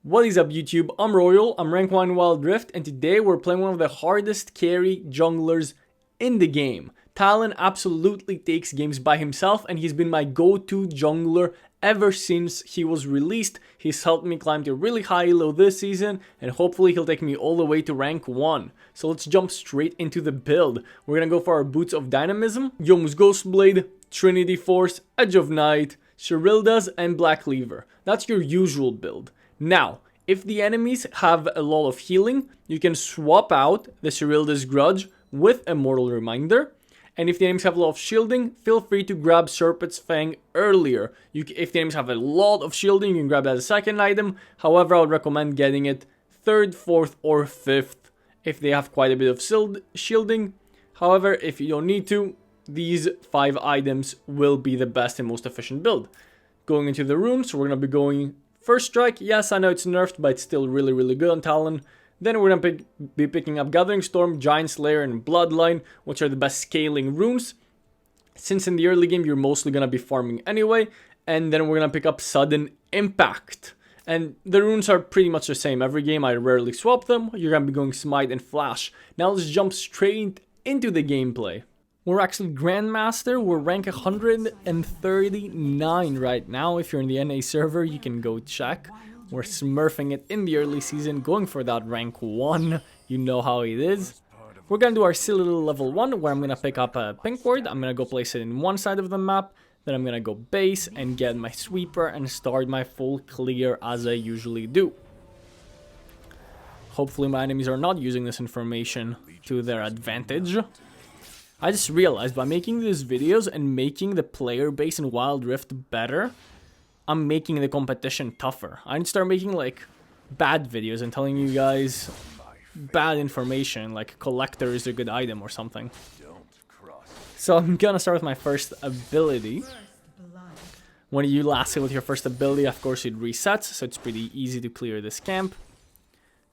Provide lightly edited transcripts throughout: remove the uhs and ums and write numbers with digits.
What is up YouTube, I'm Royal, I'm rank 1 Wildrift, and today we're playing one of the hardest carry junglers in the game. Talon absolutely takes games by himself and he's been my go-to jungler ever since he was released. He's helped me climb to really high elo this season and hopefully he'll take me all the way to rank 1. So let's jump straight into the build. We're gonna go for our Boots of Dynamism, Yomu's Ghostblade, Trinity Force, Edge of Night, Sherilda's, and Black Cleaver. That's your usual build. Now, if the enemies have a lot of healing, you can swap out the Sherilda's Grudge with Immortal Reminder. And if the enemies have a lot of shielding, feel free to grab Serpent's Fang earlier. If the enemies have a lot of shielding, you can grab that as a second item. However, I would recommend getting it 3rd, 4th, or 5th if they have quite a bit of shielding. However, if you don't need to, these 5 items will be the best and most efficient build. Going into the runes, so we're going to be going First Strike. Yes, I know it's nerfed, but it's still really good on Talon. Then we're going to be picking up Gathering Storm, Giant Slayer, and Bloodline, which are the best scaling runes. Since in the early game, you're mostly going to be farming anyway. And then we're going to pick up Sudden Impact. And the runes are pretty much the same every game. I rarely swap them. You're going to be going Smite and Flash. Now let's jump straight into the gameplay. We're actually Grandmaster. We're rank 139 right now. If you're in the NA server, you can go check. We're smurfing it in the early season, going for that rank 1. You know how it is. We're going to do our silly little level 1, where I'm going to pick up a pink ward. I'm going to go place it in one side of the map. Then I'm going to go base and get my sweeper and start my full clear as I usually do. Hopefully my enemies are not using this information to their advantage. I just realized by making these videos and making the player base in Wild Rift better, I'm making the competition tougher. I need to start making like bad videos and telling you guys bad information, like Collector is a good item or something. So I'm gonna start with my first ability. When you last hit with your first ability, of course it resets, so it's pretty easy to clear this camp.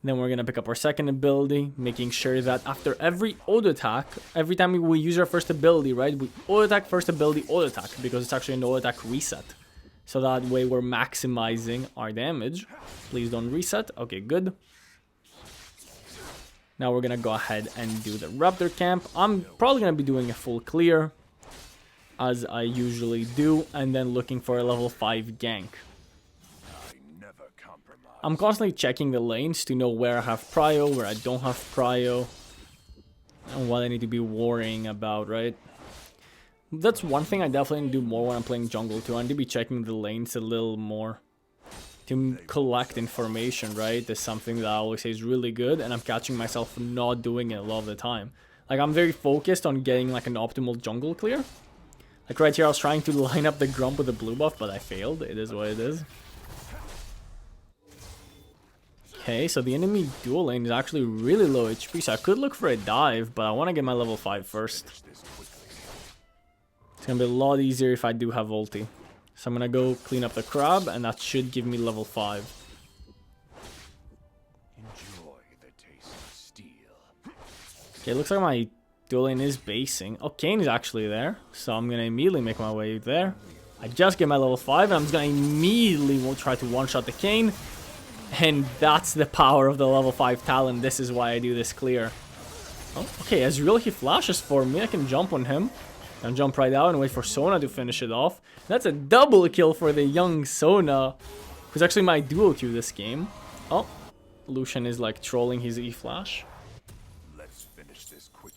Then we're going to pick up our second ability, making sure that after every auto attack, every time we use our first ability, right, we auto attack, first ability, auto attack, because it's actually an auto attack reset. So that way we're maximizing our damage. Please don't reset. Okay, good. Now we're going to go ahead and do the Raptor camp. I'm probably going to be doing a full clear, as I usually do, and then looking for a level 5 gank. I'm constantly checking the lanes to know where I have prio, where I don't have prio, and what I need to be worrying about, right? That's one thing I definitely need to do more when I'm playing jungle too. I need to be checking the lanes a little more to collect information, right? That's something that I always say is really good, and I'm catching myself not doing it a lot of the time. Like, I'm very focused on getting like an optimal jungle clear. Like right here, I was trying to line up the Grump with the blue buff, but I failed. It is what it is. Okay, so the enemy dual lane is actually really low HP, so I could look for a dive, but I want to get my level 5 first. It's going to be a lot easier if I do have ulti. So I'm going to go clean up the crab, and that should give me level 5. Enjoy the taste of steel. Okay, looks like my dual lane is basing. Oh, Kayn is actually there, so I'm going to immediately make my way there. I just get my level 5, and I'm just going to immediately try to one-shot the Kayn. And that's the power of the level 5 Talon. This is why I do this clear. Oh, okay, Ezreal, he flashes for me. I can jump on him. And jump right out and wait for Sona to finish it off. That's a double kill for the young Sona, who's actually my duo queue this game. Oh, Lucian is like trolling his E-flash.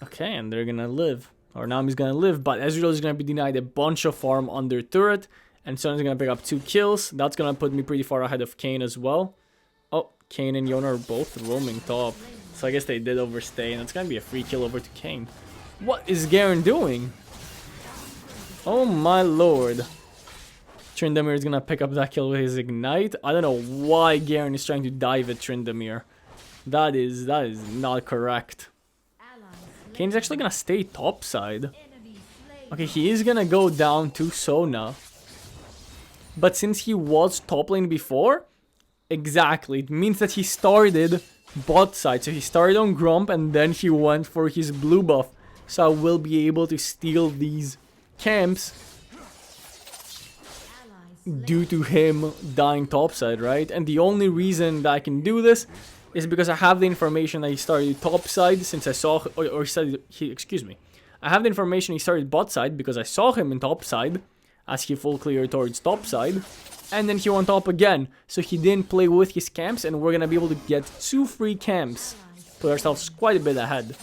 Okay, and they're gonna live. Or Nami's gonna live, but Ezreal is gonna be denied a bunch of farm under turret. And Sona's gonna pick up 2 kills. That's gonna put me pretty far ahead of Kayn as well. Oh, Kayn and Yone are both roaming top. So I guess they did overstay, and it's gonna be a free kill over to Kayn. What is Garen doing? Oh my lord. Tryndamere is gonna pick up that kill with his ignite. I don't know why Garen is trying to dive at Tryndamere. That is not correct. Kayn's actually gonna stay topside. Okay, he is gonna go down to Sona. But since he was top lane before, exactly, it means that he started bot side. So he started on Grump and then he went for his blue buff. So I will be able to steal these camps due to him dying topside, right? And the only reason that I can do this is because I have the information that he started topside since I saw, or excuse me. I have the information he started bot side because I saw him in topside as he full cleared towards topside. And then he went top again, so he didn't play with his camps, and we're gonna be able to get 2 free camps. Put ourselves quite a bit ahead.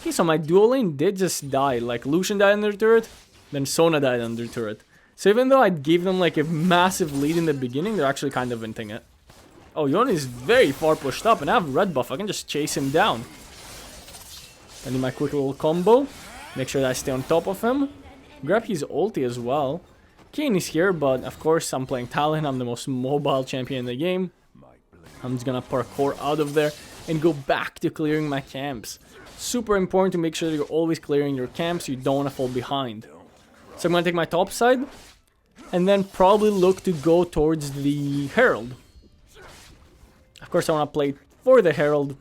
Okay, so my dual lane did just die. Like, Lucian died under turret, then Sona died under turret. So even though I gave them like a massive lead in the beginning, they're actually kind of venting it. Oh, Yone is very far pushed up, and I have red buff. I can just chase him down. I do my quick little combo. Make sure that I stay on top of him. Grab his ulti as well. Kayn is here, but of course I'm playing Talon. I'm the most mobile champion in the game. I'm just gonna parkour out of there and go back to clearing my camps. Super important to make sure that you're always clearing your camps. You don't want to fall behind. So I'm gonna take my top side and then probably look to go towards the Herald. Of course I want to play for the Herald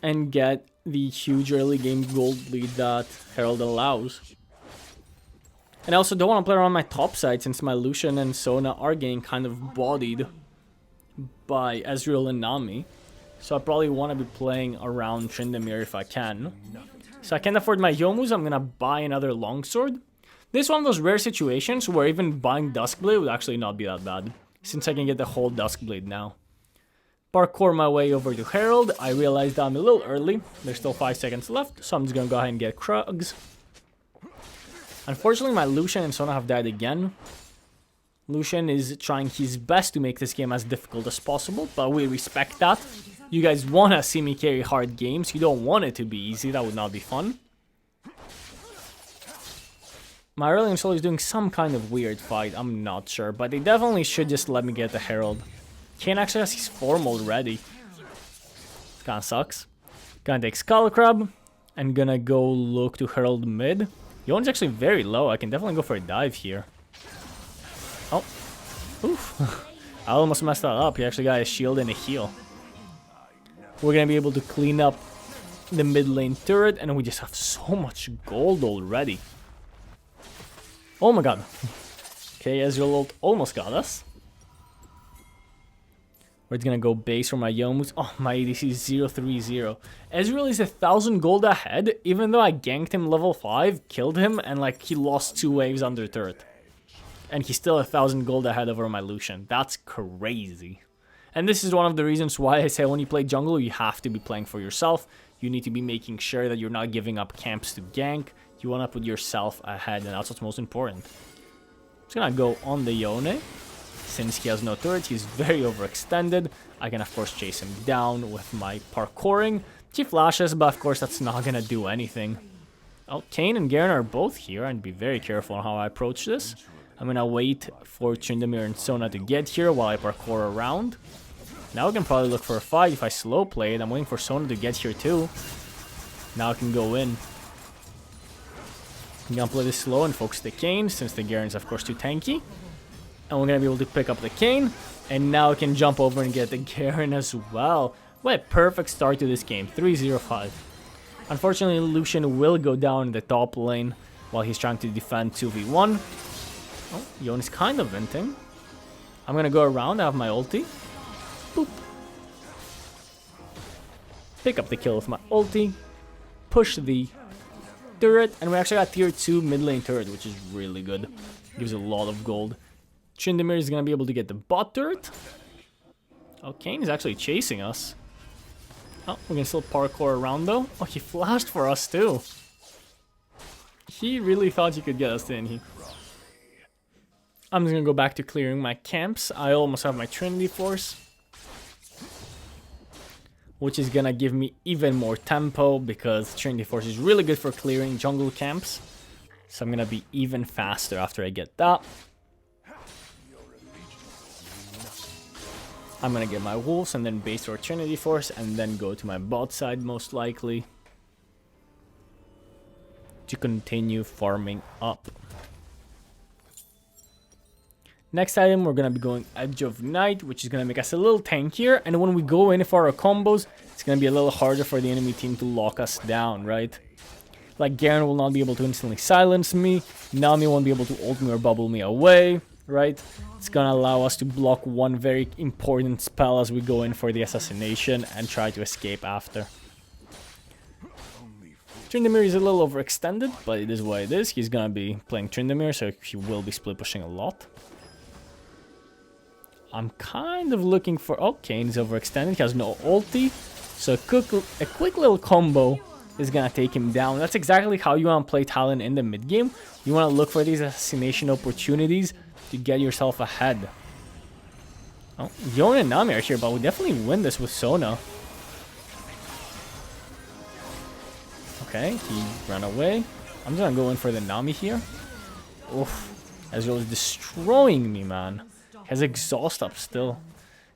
and get the huge early game gold lead that Herald allows. And I also don't want to play around my top side since my Lucian and Sona are getting kind of bodied by Ezreal and Nami. So I probably want to be playing around Tryndamere if I can. So I can't afford my Yomus, I'm going to buy another longsword. This is one of those rare situations where even buying Duskblade would actually not be that bad, since I can get the whole Duskblade now. Parkour my way over to Herald. I realized that I'm a little early. There's still 5 seconds left, so I'm just going to go ahead and get Krugs. Unfortunately, my Lucian and Sona have died again. Lucian is trying his best to make this game as difficult as possible, but we respect that. You guys want to see me carry hard games. You don't want it to be easy. That would not be fun. My early install is doing some kind of weird fight. I'm not sure, but they definitely should just let me get the Herald. Kayn actually has his form already. Kinda sucks. Gonna take Skull Crab and gonna go look to Herald mid. Yone's actually very low. I can definitely go for a dive here. Oh. Oof. I almost messed that up. He actually got a shield and a heal. We're going to be able to clean up the mid lane turret. And we just have so much gold already. Oh my god. Okay, Ezreal ult almost got us. We're going to go base for my Yomus. Oh, my ADC is 0-3-0. Ezreal is 1,000 gold ahead, even though I ganked him level 5, killed him, and like he lost 2 waves under turret. And he's still 1,000 gold ahead over my Lucian. That's crazy. And this is one of the reasons why I say when you play jungle, you have to be playing for yourself. You need to be making sure that you're not giving up camps to gank. You want to put yourself ahead, and that's what's most important. I'm just going to go on the Yone. Since he has no turret, he's very overextended. I can, of course, chase him down with my parkouring. He flashes, but of course, that's not going to do anything. Oh, Kayn and Garen are both here, and be very careful on how I approach this. I'm going to wait for Tryndamere and Sona to get here while I parkour around. Now I can probably look for a fight if I slow play it. I'm waiting for Sona to get here too. Now I can go in. I'm going to play this slow and focus the Kayn, since the Garen's, of course, too tanky. And we're going to be able to pick up the Kayn. And now I can jump over and get the Garen as well. What a perfect start to this game. 3-0-5. Unfortunately, Lucian will go down in the top lane while he's trying to defend 2v1. Oh, Yone is kind of venting. I'm going to go around. I have my ulti. Boop. Pick up the kill with my ulti. Push the turret. And we actually got tier 2 mid lane turret, which is really good. Gives a lot of gold. Tryndamere is going to be able to get the bot turret. Oh, Kayn is actually chasing us. Oh, we can still parkour around though. Oh, he flashed for us too. He really thought he could get us, didn't he? I'm just going to go back to clearing my camps. I almost have my Trinity Force, which is going to give me even more tempo because Trinity Force is really good for clearing jungle camps. So I'm going to be even faster after I get that. I'm going to get my wolves and then base for Trinity Force and then go to my bot side most likely to continue farming up. Next item, we're going to be going Edge of Night, which is going to make us a little tankier. And when we go in for our combos, it's going to be a little harder for the enemy team to lock us down, right? Like, Garen will not be able to instantly silence me. Nami won't be able to ult me or bubble me away, right? It's gonna allow us to block one very important spell as we go in for the assassination and try to escape after. Tryndamere is a little overextended, but it is what it is. He's gonna be playing Tryndamere, so he will be split pushing a lot. I'm kind of looking for... Oh, Kayn is overextended. He has no ulti. So a quick little combo is gonna take him down. That's exactly how you want to play Talon in the mid game. You want to look for these assassination opportunities to get yourself ahead. Oh, Yone and Nami are here, but we definitely win this with Sona. Okay, he ran away. I'm just gonna go in for the Nami here. Oof, Ezreal is destroying me, man. He has exhaust up still.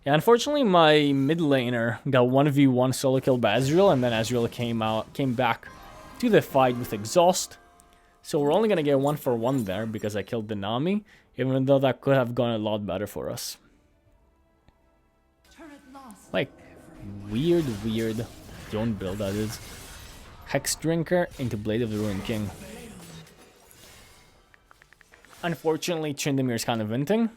Yeah, unfortunately, my mid laner got 1v1 solo kill by Ezreal, and then Ezreal came back to the fight with exhaust. So we're only gonna get 1-for-1 there because I killed the Nami, even though that could have gone a lot better for us. Like, weird Yone build that is. Hex Drinker into Blade of the Ruined King. Unfortunately, Tryndamere is kind of venting.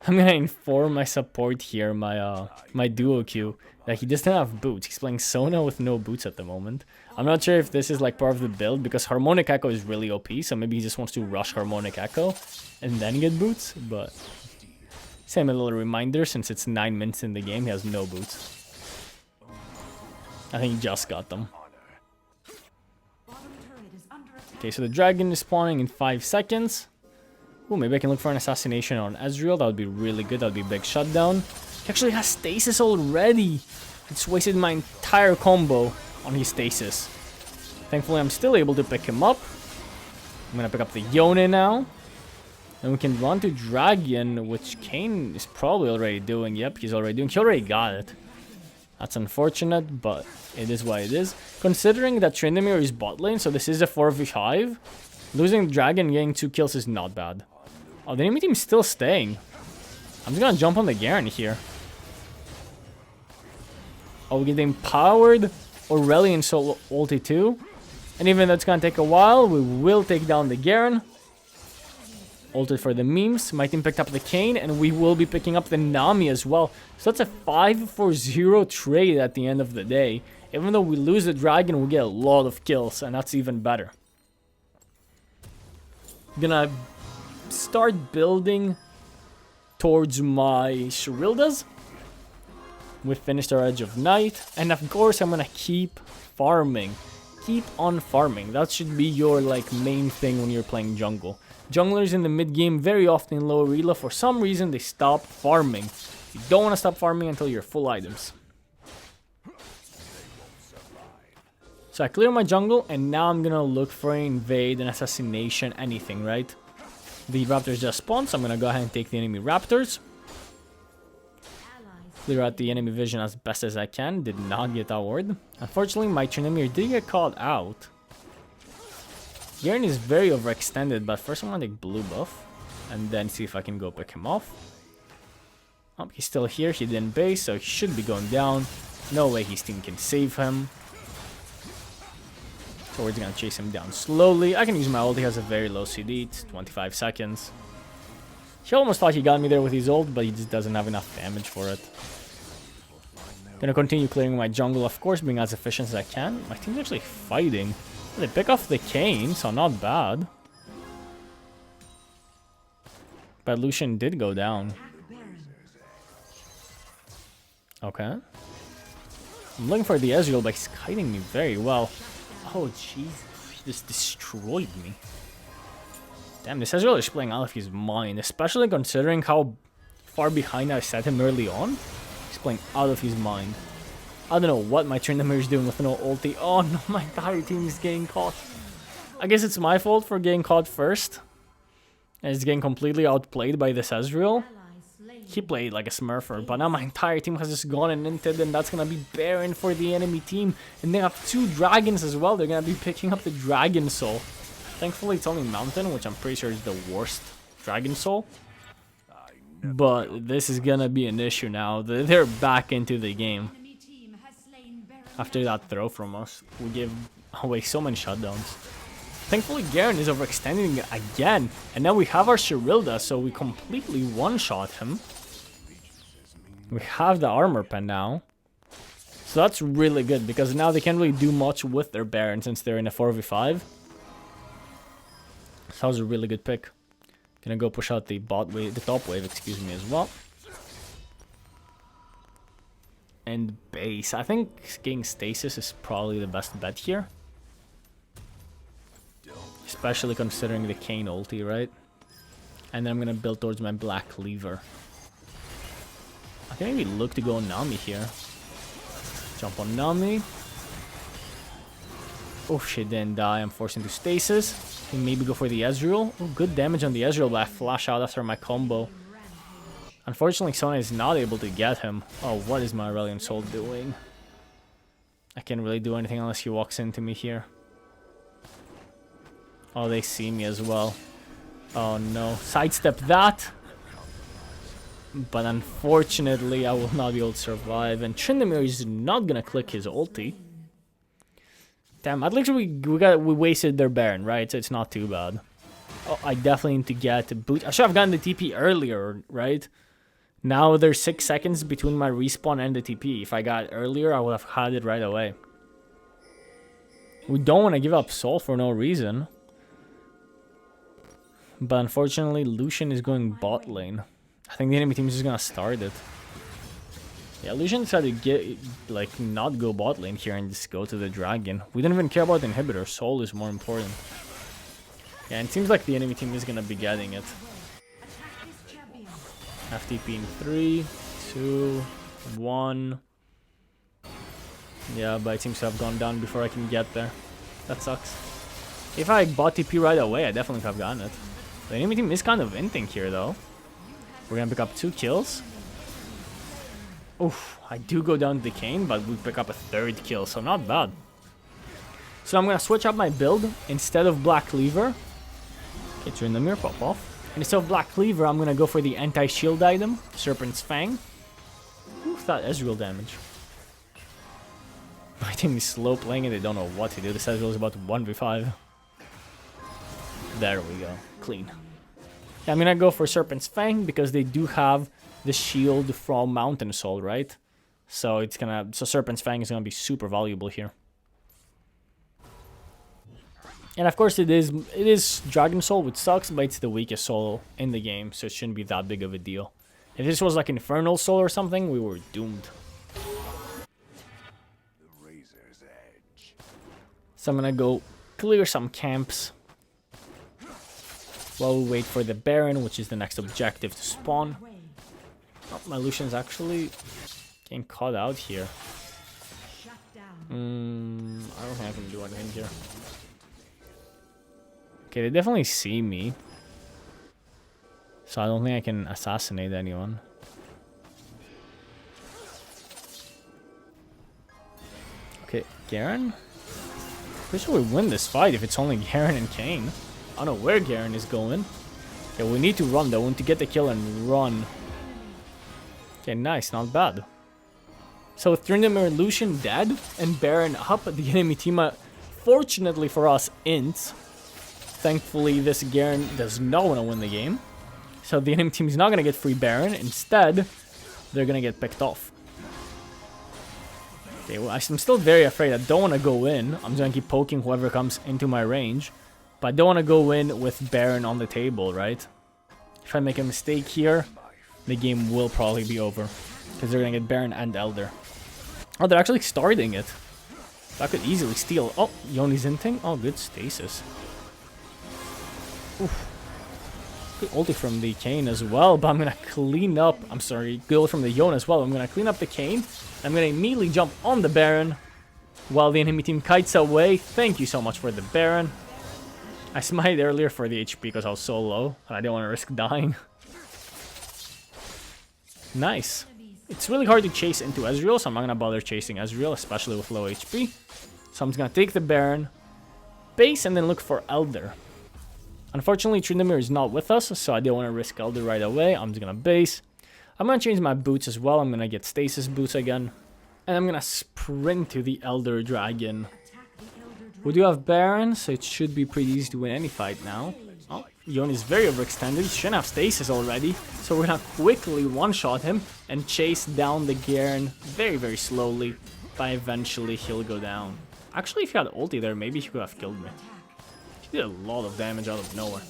I'm gonna inform my support here, my duo queue, that he doesn't have boots. He's playing Sona with no boots at the moment. I'm not sure if this is like part of the build because Harmonic Echo is really OP, so maybe he just wants to rush Harmonic Echo and then get boots, but same a little reminder, since it's 9 minutes in the game, he has no boots. I think he just got them. Okay, so the dragon is spawning in 5 seconds. Ooh, maybe I can look for an assassination on Ezreal. That would be really good. That would be a big shutdown. He actually has stasis already. It's wasted my entire combo on his stasis. Thankfully, I'm still able to pick him up. I'm going to pick up the Yone now. And we can run to Dragon, which Kayn is probably already doing. Yep, he's already doing. He already got it. That's unfortunate, but it is what it is. Considering that Tryndamere is bot lane, so this is a 4v5, losing Dragon and getting 2 kills is not bad. Oh, the enemy team is still staying. I'm just gonna jump on the Garen here. Oh, we get the empowered Aurelion solo ulti too. And even though it's gonna take a while, we will take down the Garen. Ulted for the memes. My team picked up the Kayn, and we will be picking up the Nami as well. So that's a 5-for-0 trade at the end of the day. Even though we lose the Dragon, we get a lot of kills, and that's even better. Gonna start building towards my Shirildas. We finished our Edge of Night, and of course I'm gonna keep farming. Keep on farming. That should be your like main thing when you're playing jungle. Junglers in the mid game very often in low rela, for some reason they stop farming. You don't want to stop farming until you're full items. So I clear my jungle, and now I'm gonna look for an invade, an assassination, anything, right? The raptors just spawned, so I'm gonna go ahead and take the enemy raptors. Clear out the enemy vision as best as I can. Did not get that ward. Unfortunately, my Tryndamere did get called out. Garen is very overextended, but first I'm gonna take blue buff and then see if I can go pick him off. Oh, he's still here. He didn't base, so he should be going down. No way his team can save him. So we're just gonna chase him down slowly. I can use my ult. He has a very low CD. It's 25 seconds. He almost thought he got me there with his ult, but he just doesn't have enough damage for it. Gonna continue clearing my jungle, of course, being as efficient as I can. My team's actually fighting. They pick off the Kayn, so not bad. But Lucian did go down. Okay. I'm looking for the Ezreal, but he's kiting me very well. Oh, jeez. He just destroyed me. Damn, this Ezreal is playing out of his mind, especially considering how far behind I set him early on. He's playing out of his mind. I don't know what my Tryndamere is doing with no ulti. Oh no, my entire team is getting caught. I guess it's my fault for getting caught first. And it's getting completely outplayed by this Ezreal. He played like a smurfer, but now my entire team has just gone and inted, and that's gonna be barren for the enemy team. And they have 2 dragons as well. They're gonna be picking up the Dragon Soul. Thankfully, it's only Mountain, which I'm pretty sure is the worst Dragon Soul. But this is gonna be an issue now. They're back into the game. After that throw from us, we give Oh wait, so many shutdowns. Thankfully, Garen is overextending again. And now we have our Shirilda, so we completely one-shot him. We have the armor pen now. So that's really good, because now they can't really do much with their Baron since they're in a 4v5. So that was a really good pick. Gonna go push out the bot wave, the top wave, excuse me, as well. And base. I think getting stasis is probably the best bet here. Especially considering the Kayn ulti, right? And then I'm gonna build towards my Black Cleaver. I can maybe look to go Nami here. Jump on Nami. Oh shit, didn't die. I'm forced into stasis. Can maybe go for the Ezreal. Oh, good damage on the Ezreal, but I flash out after my combo. Unfortunately, Sona is not able to get him. Oh, what is my Aurelion Soul doing? I can't really do anything unless he walks into me here. Oh, they see me as well. Oh no. Sidestep that. But unfortunately, I will not be able to survive. And Tryndamere is not gonna click his ulti. Damn, at least we wasted their Baron, right? So it's not too bad. Oh, I definitely need to get a boot. I should have gotten the TP earlier, right? Now there's 6 seconds between my respawn and the TP. If I got earlier, I would have had it right away. We don't want to give up Soul for no reason. But unfortunately, Lucian is going bot lane. I think the enemy team is just gonna start it. Yeah, Lucian decided to not go bot lane here and just go to the dragon. We don't even care about the inhibitor. Soul is more important. Yeah, and it seems like the enemy team is gonna be getting it. FTP in 3, 2, 1. Yeah, but it seems to have gone down before I can get there. That sucks. If I bought TP right away, I definitely could have gotten it. The enemy team is kind of inting here, though. We're gonna pick up 2 kills. Oof, I do go down to the Kayn, but we pick up a 3rd kill, so not bad. So I'm gonna switch up my build. Instead of Black Cleaver, okay, Tryndamere pop off. Instead of Black Cleaver, I'm gonna go for the anti-shield item, Serpent's Fang. Oof, that Ezreal damage. My team is slow playing and they don't know what to do. This Ezreal is about to 1v5. There we go, clean. Yeah, I'm gonna go for Serpent's Fang because they do have the shield from Mountain Soul, right? So Serpent's Fang is gonna be super valuable here. And of course it is Dragon Soul, which sucks, but it's the weakest soul in the game, so it shouldn't be that big of a deal. If this was like Infernal Soul or something, we were doomed. So I'm gonna go clear some camps while we wait for the Baron, which is the next objective to spawn. Oh, my Lucian's actually getting caught out here. I don't think I can do anything here. Okay, they definitely see me. So I don't think I can assassinate anyone. Okay, Garen? Pretty sure we win this fight if it's only Garen and Kayn. I don't know where Garen is going. Okay, we need to run though. We need to get the kill and run. Okay, nice. Not bad. So with Tryndamere and Lucian dead and Baron up, the enemy team, fortunately for us, ints. Thankfully, this Garen does not want to win the game. So the enemy team is not going to get free Baron. Instead, they're going to get picked off. Okay, well, I'm still very afraid. I don't want to go in. I'm just going to keep poking whoever comes into my range. But I don't want to go in with Baron on the table, right? If I make a mistake here, the game will probably be over. Because they're going to get Baron and Elder. Oh, they're actually starting it. I could easily steal. Oh, Yoni's inting. Oh, good stasis. Oof. Good ulti from the Kayn as well, but I'm going to clean up... I'm sorry, good ulti from the Yon as well. I'm going to clean up the Kayn. I'm going to immediately jump on the Baron while the enemy team kites away. Thank you so much for the Baron. I smited earlier for the HP because I was so low, and I didn't want to risk dying. Nice. It's really hard to chase into Ezreal, so I'm not going to bother chasing Ezreal, especially with low HP. So I'm just going to take the Baron, base, and then look for Elder. Unfortunately, Tryndamere is not with us, so I didn't want to risk Elder right away. I'm just going to base. I'm going to change my boots as well. I'm going to get Stasis boots again. And I'm going to sprint to the Elder Dragon. We do have Baron, so it should be pretty easy to win any fight now. Oh, Yone is very overextended. He shouldn't have stasis already. So we're gonna quickly one-shot him and chase down the Garen very, very slowly. But eventually he'll go down. Actually, if he had ulti there, maybe he could have killed me. He did a lot of damage out of nowhere.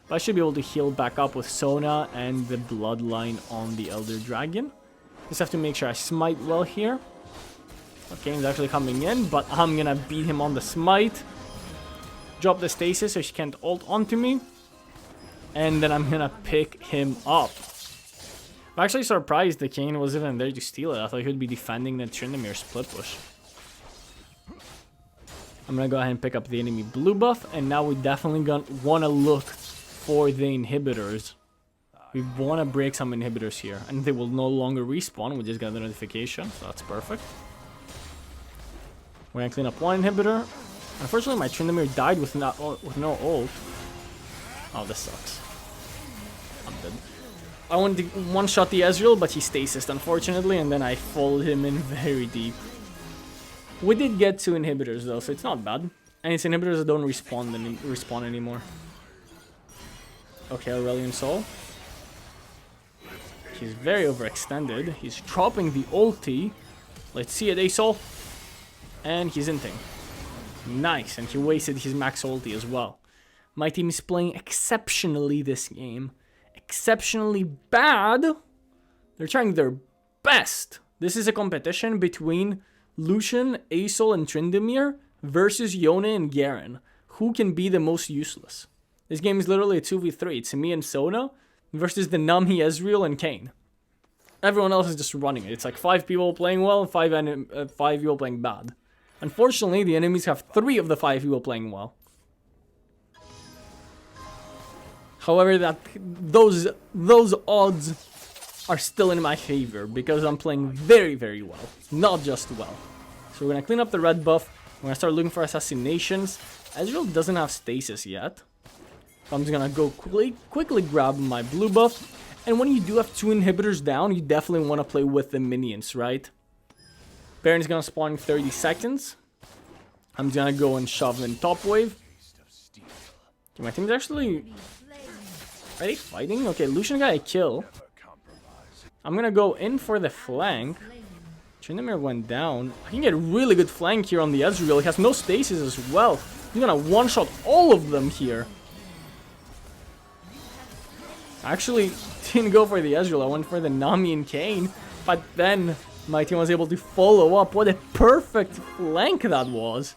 But I should be able to heal back up with Sona and the Bloodline on the Elder Dragon. Just have to make sure I smite well here. Okay, he's actually coming in, but I'm gonna beat him on the smite. Drop the stasis so she can't ult onto me. And then I'm gonna pick him up. I'm actually surprised the Kayn was even there to steal it. I thought he would be defending the Tryndamere split push. I'm gonna go ahead and pick up the enemy blue buff, and now we definitely gonna wanna look for the inhibitors. We wanna break some inhibitors here, and they will no longer respawn. We just got the notification, so that's perfect. We're gonna clean up one inhibitor. Unfortunately, my Tryndamere died with no ult. Oh, this sucks. I'm dead. I wanted to one-shot the Ezreal, but he stasised, unfortunately, and then I followed him in very deep. We did get 2 inhibitors, though, so it's not bad. And it's inhibitors that don't respawn anymore. Okay, Aurelion Sol. He's very overextended. He's dropping the ulti. Let's see it, Asol. And he's inting. Nice, and he wasted his max ulti as well. My team is playing exceptionally this game. Exceptionally bad. They're trying their best. This is a competition between Lucian, Asol, and Tryndamere versus Yone and Garen. Who can be the most useless? This game is literally a 2v3. It's me and Sona versus the Nami, Ezreal, and Kayn. Everyone else is just running it. It's like 5 people playing well and 5 people playing bad. Unfortunately, the enemies have 3 of the 5 people playing well. However, those odds are still in my favor because I'm playing very, very well. Not just well. So we're going to clean up the red buff. We're going to start looking for assassinations. Ezreal doesn't have stasis yet. So I'm just going to go quickly grab my blue buff. And when you do have 2 inhibitors down, you definitely want to play with the minions, right? Baron's going to spawn in 30 seconds. I'm just going to go and shove in top wave. Okay, my team's actually... Are they fighting? Okay, Lucian got a kill. I'm going to go in for the flank. Tryndamere went down. I can get a really good flank here on the Ezreal. He has no stasis as well. He's going to one-shot all of them here. I actually didn't go for the Ezreal. I went for the Nami and Kayn. But then my team was able to follow up. What a perfect flank that was.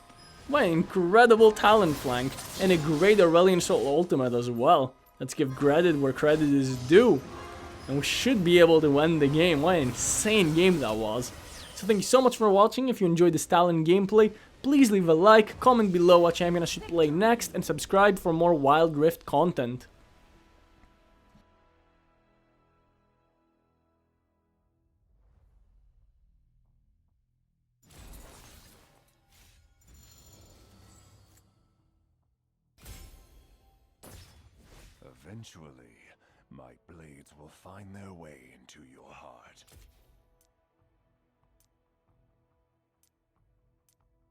What an incredible Talon flank. And a great Aurelion Sol ultimate as well. Let's give credit where credit is due. And we should be able to win the game. What an insane game that was. So thank you so much for watching. If you enjoyed this Talon gameplay, please leave a like, comment below what champion I should play next, and subscribe for more Wild Rift content. Eventually, my blades will find their way into your heart.